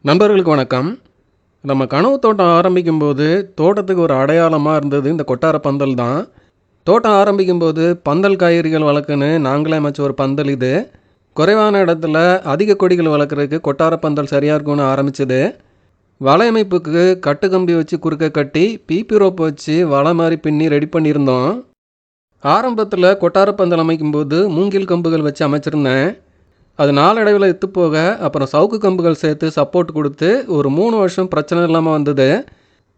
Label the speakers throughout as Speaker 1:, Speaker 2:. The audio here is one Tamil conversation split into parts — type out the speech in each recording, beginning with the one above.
Speaker 1: நண்பர்களுக்கு வணக்கம். நம்ம கனவு தோட்டம் ஆரம்பிக்கும்போது தோட்டத்துக்கு ஒரு அடையாளமாக இருந்தது இந்த கொட்டார பந்தல் தான். தோட்டம் ஆரம்பிக்கும்போது பந்தல் காய்கறிகள் வளர்க்குன்னு நாங்களே அமைச்ச ஒரு பந்தல் இது. குறைவான இடத்துல அதிக கொடிகள் வளர்க்குறதுக்கு கொட்டார பந்தல் சரியாக இருக்கும்னு ஆரம்பிச்சது. வலையமைப்புக்கு கட்டு கம்பி வச்சு குறுக்க கட்டி பிபி ரோப் வச்சு வலை மாதிரி பின்னி ரெடி பண்ணியிருந்தோம். ஆரம்பத்தில் கொட்டார பந்தல் அமைக்கும்போது மூங்கில் கம்புகள் வச்சு அமைச்சிருந்தேன். அது நாளடைவில் இத்து போக அப்புறம் சவுக்கு கம்புகள் சேர்த்து சப்போர்ட் கொடுத்து ஒரு 3 வருஷம் பிரச்சனை இல்லாமல் வந்தது.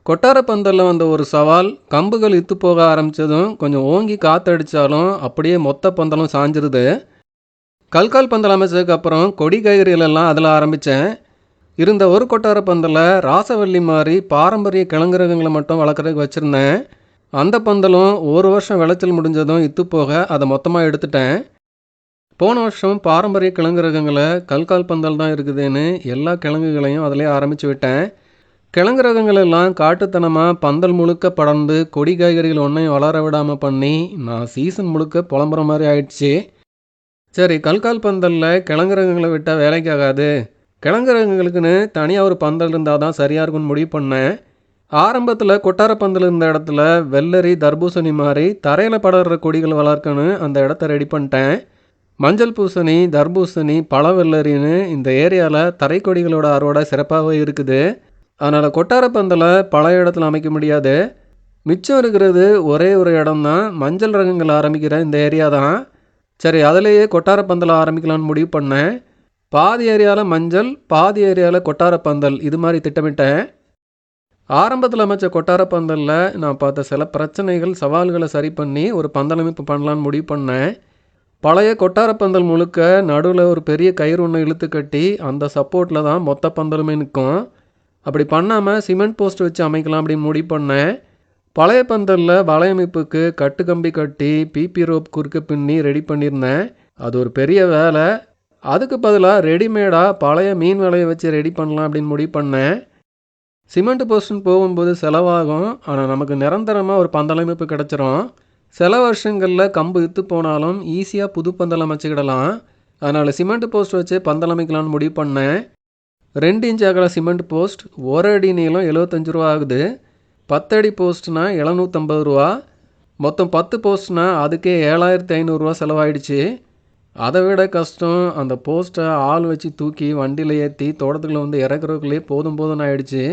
Speaker 1: கொட்டார பந்தலில் வந்த ஒரு சவால், கம்புகள் இத்து போக ஆரம்பித்ததும் கொஞ்சம் ஓங்கி காற்றடித்தாலும் அப்படியே மொத்த பந்தலும் சாஞ்சிருது. கல்கால் பந்தல் அமைச்சதுக்கு அப்புறம் கொடி காய்கறிகளெல்லாம் அதில் ஆரம்பித்தேன். இருந்த ஒரு கொட்டார பந்தலை ராசவல்லி மாதிரி பாரம்பரிய கிழங்கு ரகங்களை மட்டும் வளர்க்குறதுக்கு வச்சுருந்தேன். அந்த பந்தலும் ஒரு வருஷம் விளைச்சல் முடிஞ்சதும் இத்து போக அதை மொத்தமாக எடுத்துட்டேன். போன வருஷம் பாரம்பரிய கிழங்கு ரகங்களை கல்கால் பந்தல் தான் இருக்குதுன்னு எல்லா கிழங்குகளையும் அதிலே ஆரம்பித்து விட்டேன். கிழங்கு ரகங்கள் எல்லாம் காட்டுத்தனமாக பந்தல் முழுக்க படர்ந்து கொடி காய்கறிகள் ஒன்றையும் வளர விடாமல் பண்ணி நான் சீசன் முழுக்க புலம்புற மாதிரி ஆயிடுச்சு. சரி, கல்கால் பந்தலில் கிழங்கு ரகங்களை விட்டால் வேலைக்கு ஆகாது, கிழங்கு ரகங்களுக்குன்னு தனியாக ஒரு பந்தல் இருந்தால் தான் சரியாக இருக்கும்னு முடிவு பண்ணேன். ஆரம்பத்தில் கொட்டார பந்தல் இருந்த இடத்துல வெள்ளரி தர்பூசணி மாதிரி தரையில் படர்ற கொடிகள் வளர்க்கணும் அந்த இடத்த ரெடி பண்ணிட்டேன். மஞ்சள் பூசணி, தர்பூசணி, பழவெள்ளரின்னு இந்த ஏரியாவில் தரைக்கொடிகளோட அறுவடை சிறப்பாகவே இருக்குது. அதனால் கொட்டார பந்தலை பழைய இடத்துல அமைக்க முடியாது. மிச்சம் இருக்கிறது ஒரே ஒரு இடம் தான், மஞ்சள் ரகங்கள் ஆரம்பிக்கிற இந்த ஏரியா தான். சரி, அதிலேயே கொட்டார பந்தலை ஆரம்பிக்கலான்னு முடிவு பண்ணேன். பாதி ஏரியாவில் மஞ்சள், பாதி ஏரியாவில் கொட்டார பந்தல், இது மாதிரி திட்டமிட்டேன். ஆரம்பத்தில் அமைச்ச கொட்டார பந்தலில் நான் பார்த்த சில பிரச்சனைகள், சவால்களை சரி பண்ணி ஒரு பந்தல் அமைப்பு பண்ணலான்னு முடிவு பண்ணேன். பழைய கொட்டார பந்தல் முழுக்க நடுவில் ஒரு பெரிய கயிறு ஒன்று இழுத்து கட்டி அந்த சப்போர்ட்டில் தான் மொத்த பந்தலுமே நிற்கும். அப்படி பண்ணாமல் சிமெண்ட் போஸ்ட் வச்சு அமைக்கலாம் அப்படின்னு முடிவு பண்ணேன். பழைய பந்தலில் வலையமைப்புக்கு கட்டு கம்பி கட்டி பிபி ரோப் குறுக்க பின்னி ரெடி பண்ணியிருந்தேன். அது ஒரு பெரிய வேலை. அதுக்கு பதிலாக ரெடிமேடாக பழைய மீன் வலையை வச்சு ரெடி பண்ணலாம் அப்படின்னு முடிவு பண்ணேன். சிமெண்ட் போஸ்ட்டுன்னு போகும்போது செலவாகும், ஆனால் நமக்கு நிரந்தரமாக ஒரு பந்தலமைப்பு கிடச்சிரும். சில வருஷங்களில் கம்பு இத்து போனாலும் ஈஸியாக புது பந்தல் அமைச்சிக்கிடலாம். அதனால் சிமெண்ட் போஸ்ட் வச்சு பந்தல் அமைக்கலான்னு முடிவு பண்ணேன். 2 இன்ச் அகல சிமெண்ட் போஸ்ட், 1 அடி நீளம் 75 ரூபா ஆகுது. 10 அடி போஸ்ட்னா 750 ரூபா. மொத்தம் 10 போஸ்ட்னா அதுக்கே 7500 ரூபா செலவாயிடுச்சு. அதை விட கஷ்டம், அந்த போஸ்ட்டை ஆள் வச்சு தூக்கி வண்டியில் ஏற்றி தோட்டத்துக்குள்ளே வந்து இறக்குறதுக்குள்ளே போதும்னு ஆயிடுச்சு.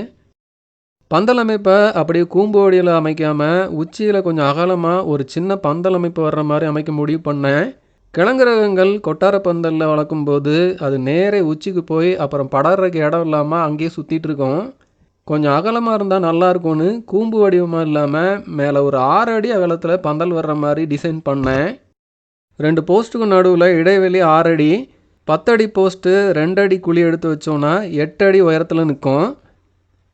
Speaker 1: பந்தல் அமைப்பை அப்படியே கூம்பு வடியில் அமைக்காமல் உச்சியில் கொஞ்சம் அகலமாக ஒரு சின்ன பந்தல் அமைப்பு வர்ற மாதிரி அமைக்க முடிவு பண்ணேன். கிழங்கு ரகங்கள் கொட்டார பந்தலில் வளர்க்கும்போது அது நேரே உச்சிக்கு போய் அப்புறம் படறதுக்கு இடம் இல்லாமல் அங்கேயே சுற்றிட்டு இருக்கோம். கொஞ்சம் அகலமாக இருந்தால் நல்லாயிருக்கும்னு கூம்பு வடிவமாக இல்லாமல் மேலே ஒரு 6 அடி அகலத்தில் பந்தல் வர்ற மாதிரி டிசைன் பண்ணேன். 2 போஸ்ட்டுக்கு நடுவில் இடைவெளி 6 அடி. 10 அடி போஸ்ட்டு 2 அடி குழி எடுத்து வச்சோன்னா 8 அடி உயரத்தில் நிற்கும்.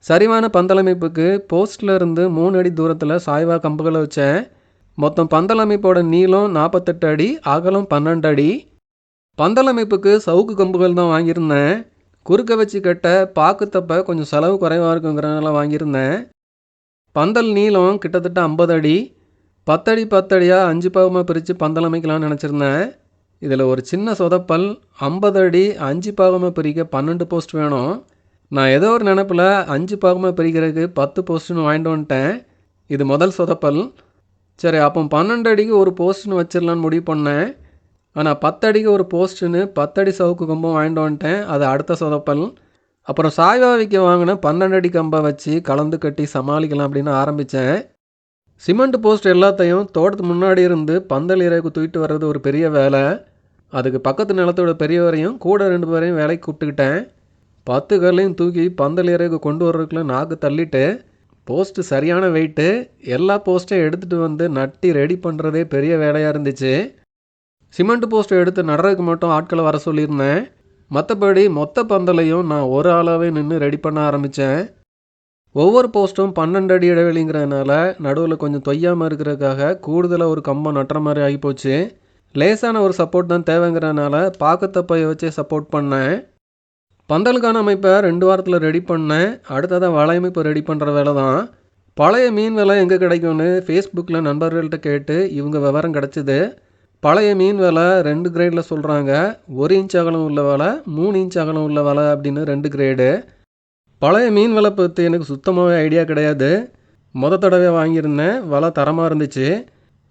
Speaker 1: சரிவான பந்தலமைப்புக்கு போஸ்டில் இருந்து 3 அடி தூரத்தில் சாய்வாக கம்புகளை வச்சேன். மொத்தம் பந்தலமைப்போட நீளம் 48 அடி, அகலம் 12 அடி. பந்தலமைப்புக்கு சவுக்கு கம்புகள் தான் வாங்கியிருந்தேன். குறுக்க வச்சு கட்ட பாக்குத்தப்ப கொஞ்சம் செலவு குறைவாக இருக்குங்கிறனால வாங்கியிருந்தேன். பந்தல் நீளம் கிட்டத்தட்ட 50 அடி. 10 அடி 10 அடியாக 5 பாகமாக பிரித்து பந்தல் அமைக்கலாம்னு நினச்சிருந்தேன். இதில் ஒரு சின்ன சொதப்பல், 50 அடி 5 பாகமாக பிரிக்க 12 போஸ்ட் வேணும். நான் ஏதோ ஒரு நினப்பில் 5 பாகமாக பிரிக்கிறதுக்கு 10 போஸ்ட்டுன்னு வாங்கிட்டு வந்துட்டேன். இது முதல் சொதப்பல். சரி, அப்போ 12 அடிக்கு ஒரு போஸ்ட்டுன்னு வச்சிடலான்னு முடிவு பண்ணேன். ஆனால் 10 அடிக்கு ஒரு போஸ்ட்டுன்னு 10 அடி சவுக்கு கம்பம் வாங்கிட்டு வந்துட்டேன். அது அடுத்த சொதப்பல். அப்புறம் சாய்வாவிக்கு வாங்கின 12 அடி கம்பை வச்சு கலந்து கட்டி சமாளிக்கலாம் அப்படின்னு ஆரம்பித்தேன். சிமெண்ட் போஸ்ட் எல்லாத்தையும் தோட்டத்துக்கு முன்னாடி இருந்து பந்தல் இறைக்கு தூக்கிட்டு வர்றது ஒரு பெரிய வேலை. அதுக்கு பக்கத்து நிலத்தோட பெரியவரையும் கூட 2 பேரையும் வேலைக்கு கூப்பிட்டுக்கிட்டேன். 10 கல்லையும் தூக்கி பந்தல் இறைக்கு கொண்டு வர்றதுக்குள்ள நாக்கு தள்ளிட்டு, போஸ்ட்டு சரியான வெயிட்டு, எல்லா போஸ்ட்டையும் எடுத்துகிட்டு வந்து நட்டி ரெடி பண்ணுறதே பெரிய வேலையாக இருந்துச்சு. சிமெண்ட் போஸ்ட்டை எடுத்து நடுறதுக்கு மட்டும் ஆட்களை வர சொல்லியிருந்தேன். மற்றபடி மொத்த பந்தலையும் நான் ஒரு ஆளாகவே நின்று ரெடி பண்ண ஆரம்பித்தேன். ஒவ்வொரு போஸ்ட்டும் 12 அடி இடைவெளிங்கிறதுனால நடுவில் கொஞ்சம் தொய்யாமல் இருக்கிறதுக்காக கூடுதலாக ஒரு கம்பம் நட்டுற மாதிரி ஆகிப்போச்சு. லேசான ஒரு சப்போர்ட் தான் தேவைங்கிறதுனால பாக்கத்தப்பையை வச்சே சப்போர்ட் பண்ணேன். பந்தலுக்கான அமைப்பை 2 வாரத்தில் ரெடி பண்ணேன். அடுத்ததாக வலையமைப்பு ரெடி பண்ணுற வேலை தான். பழைய மீன் விலை எங்கே கிடைக்கும்னு ஃபேஸ்புக்கில் நண்பர்கள்ட்ட கேட்டு இவங்க விவரம் கிடச்சிது. பழைய மீன் விலை 2 கிரேடில் சொல்கிறாங்க. 1 இன்ச் அகலம் உள்ள விலை, 3 இன்ச் அகலம் உள்ள விலை அப்படின்னு 2 கிரேடு. பழைய மீன் வலை பற்றி எனக்கு சுத்தமாகவே ஐடியா கிடையாது. தடவை வாங்கியிருந்தேன். வலை தரமாக இருந்துச்சு.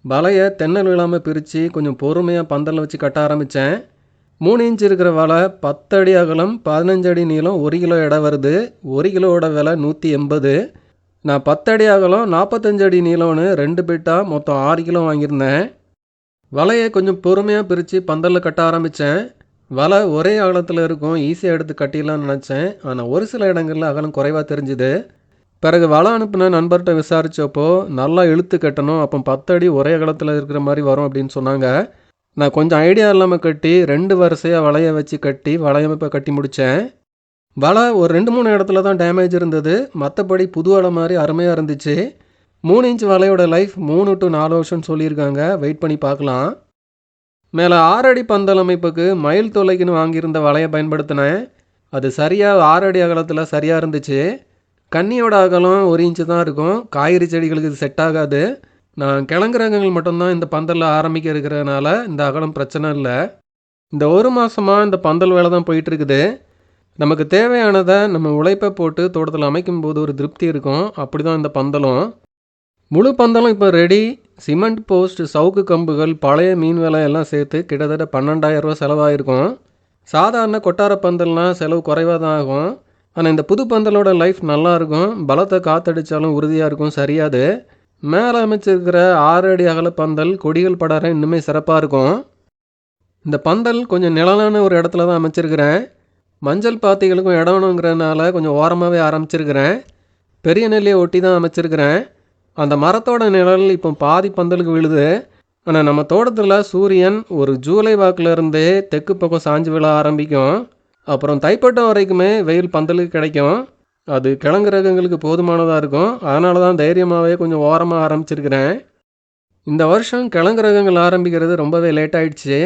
Speaker 1: வலையை தென்னல் விழாமல் பிரித்து கொஞ்சம் பொறுமையாக பந்தலில் வச்சு கட்ட ஆரம்பித்தேன். 3 இன்ச் இருக்கிற வலை 10 அடி அகலம் 15 அடி நீளம் 1 கிலோ எடை வருது. 1 கிலோவோட விலை 180. நான் 10 அடி அகலம் 45 அடி நீளம்னு 2 பிட்டாக மொத்தம் 6 கிலோ வாங்கியிருந்தேன். வலையை கொஞ்சம் பொறுமையாக பிரித்து பந்தலில் கட்ட ஆரம்பித்தேன். வலை ஒரே அகலத்தில் இருக்கும், ஈஸியாக எடுத்து கட்டிடலாம்னு நினச்சேன். ஆனால் ஒரு சில இடங்களில் அகலம் குறைவாக தெரிஞ்சுது. பிறகு வலை அனுப்பின நண்பர்கிட்ட விசாரித்தப்போ நல்லா இழுத்து கட்டணும், அப்போ 10 அடி ஒரே அகலத்தில் இருக்கிற மாதிரி வரும் அப்படின்னு சொன்னாங்க. நான் கொஞ்சம் ஐடியா இல்லாமல் கட்டி 2 வரிசையாக வலையை வச்சு கட்டி வலையமைப்பை கட்டி முடித்தேன். வலை ஒரு 2-3 இடத்துல தான் டேமேஜ் இருந்தது, மற்றபடி புது வலை மாதிரி அருமையாக இருந்துச்சு. 3 இன்ச் வலையோட லைஃப் 3 to 4 வருஷம்னு சொல்லியிருக்காங்க. வெயிட் பண்ணி பார்க்கலாம். மேலே 6 அடி பந்தல் அமைப்புக்கு மயில் தொலைக்குன்னு வாங்கியிருந்த வலையை பயன்படுத்தினேன். அது சரியாக 6 அடி அகலத்தில் சரியாக இருந்துச்சு. கன்னியோட அகலம் 1 இன்ச்சு தான் இருக்கும். காய்கறி செடிகளுக்கு இது செட் ஆகாது. நான் கிழங்கு ரகங்கள் மட்டும்தான் இந்த பந்தலில் ஆரம்பிக்க இருக்கிறதுனால இந்த அகலம் பிரச்சனை இல்லை. இந்த 1 மாதமாக இந்த பந்தல் வேலை தான் போயிட்டுருக்குது. நமக்கு தேவையானதை நம்ம உழைப்பை போட்டு தோட்டத்தில் அமைக்கும் போது ஒரு திருப்தி இருக்கும். அப்படி தான் இந்த பந்தலும். முழு பந்தலும் இப்போ ரெடி. சிமெண்ட் போஸ்ட், சவுக்கு கம்புகள், பழைய மீன் விலை எல்லாம் சேர்த்து கிட்டத்தட்ட 12,000 ரூபா செலவாயிருக்கும். சாதாரண கொட்டார பந்தல்னால் செலவு குறைவாக தான் ஆகும். ஆனால் இந்த புது பந்தலோட லைஃப் நல்லாயிருக்கும். பலத்தை காற்றடித்தாலும் உறுதியாக இருக்கும், சரியாது. மேலே அமைச்சிருக்கிற 6 அடி அகல பந்தல் கொடிகள் படார இன்னுமே சிறப்பாக இருக்கும். இந்த பந்தல் கொஞ்சம் நிழலான ஒரு இடத்துல தான் அமைச்சிருக்கிறேன். மஞ்சள் பாத்திகளுக்கும் இடம் வேணுங்கிறதுனால கொஞ்சம் ஓரமாகவே ஆரம்பிச்சிருக்கிறேன். பெரிய நெல்லியை ஒட்டி தான் அமைச்சிருக்கிறேன். அந்த மரத்தோட நிழல் இப்போ பாதி பந்தலுக்கு விழுது. ஆனால் நம்ம தோட்டத்தில் சூரியன் ஒரு ஜூலை வாக்கில் இருந்தே தெற்கு பக்கம் சாஞ்சு விழ ஆரம்பிக்கும். அப்புறம் தைப்பட்டம் வரைக்குமே வெயில் பந்தலுக்கு கிடைக்கும். அது கிழங்கு ரகங்களுக்கு போதுமானதாக இருக்கும். அதனால தான் தைரியமாகவே கொஞ்சம் ஓரமாக ஆரம்பிச்சிருக்கிறேன். இந்த வருஷம் கிழங்கு ரகங்கள் ஆரம்பிக்கிறது ரொம்பவே லேட் ஆகிடுச்சு.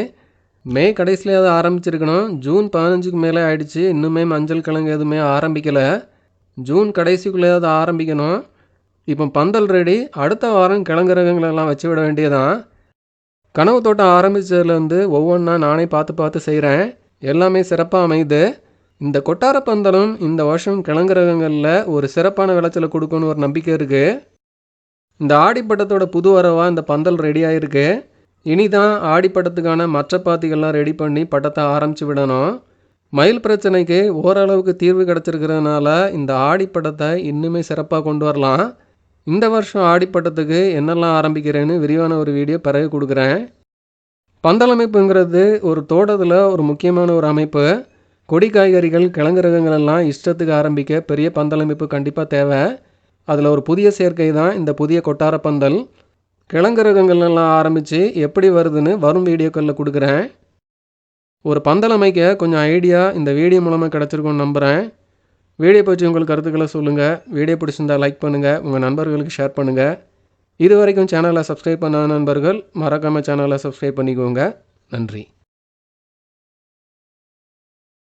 Speaker 1: மே கடைசியிலேயாவது ஆரம்பிச்சிருக்கணும். ஜூன் 15க்கு மேலே ஆயிடுச்சு. இன்னுமே மஞ்சள் கிழங்கு எதுவுமே ஆரம்பிக்கலை. ஜூன் கடைசிக்குள்ளேயாவது ஆரம்பிக்கணும். இப்போ பந்தல் ரெடி. அடுத்த வாரம் கிழங்கு ரகங்களெல்லாம் வச்சு விட வேண்டியதான். கனவு தோட்டம் ஆரம்பித்ததுலேருந்து ஒவ்வொன்றா நானே பார்த்து செய்கிறேன். எல்லாமே சிறப்பாக அமையுது. இந்த கொட்டார பந்தலும் இந்த வருஷம் கிழங்கு ரகங்களில் ஒரு சிறப்பான விளைச்சலை கொடுக்கணும்னு ஒரு நம்பிக்கை இருக்குது. இந்த ஆடிப்பட்டத்தோட புது வரவாக இந்த பந்தல் ரெடி ஆகிருக்கு. இனி தான் ஆடிப்பட்டத்துக்கான மற்ற பாத்திகள்லாம் ரெடி பண்ணி பட்டத்தை ஆரம்பித்து விடணும். மயில் பிரச்சனைக்கு ஓரளவுக்கு தீர்வு கிடச்சிருக்கிறதுனால இந்த ஆடிப்பட்டத்தை இன்னுமே சிறப்பாக கொண்டு வரலாம். இந்த வருஷம் ஆடிப்பட்டத்துக்கு என்னெல்லாம் ஆரம்பிக்கிறேன்னு விரிவான ஒரு வீடியோ பிறகு கொடுக்குறேன். பந்தல் அமைப்புங்கிறது ஒரு தோட்டத்தில் ஒரு முக்கியமான ஒரு அமைப்பு. கொடி காய்கறிகள், கிழங்கு ரகங்கள் எல்லாம் இஷ்டத்துக்கு ஆரம்பிக்க பெரிய பந்தல் அமைப்பு கண்டிப்பாக தேவை. அதில் ஒரு புதிய சேர்க்கை தான் இந்த புதிய கொட்டார பந்தல். கிழங்கு ரகங்கள் எல்லாம் ஆரம்பித்து எப்படி வருதுன்னு வரும் வீடியோக்களில் கொடுக்குறேன். ஒரு பந்தல் அமைக்க கொஞ்சம் ஐடியா இந்த வீடியோ மூலமாக கிடச்சிருக்கும்னு நம்புகிறேன். வீடியோ பற்றி உங்களுக்கு கருத்துக்களை சொல்லுங்கள். வீடியோ பிடிச்சிருந்தால் லைக் பண்ணுங்கள், உங்கள் நண்பர்களுக்கு ஷேர் பண்ணுங்கள். இது வரைக்கும் சேனலை சப்ஸ்கிரைப் பண்ணாத நண்பர்கள் மறக்காமல் சேனலை சப்ஸ்கிரைப் பண்ணிக்கோங்க. நன்றி.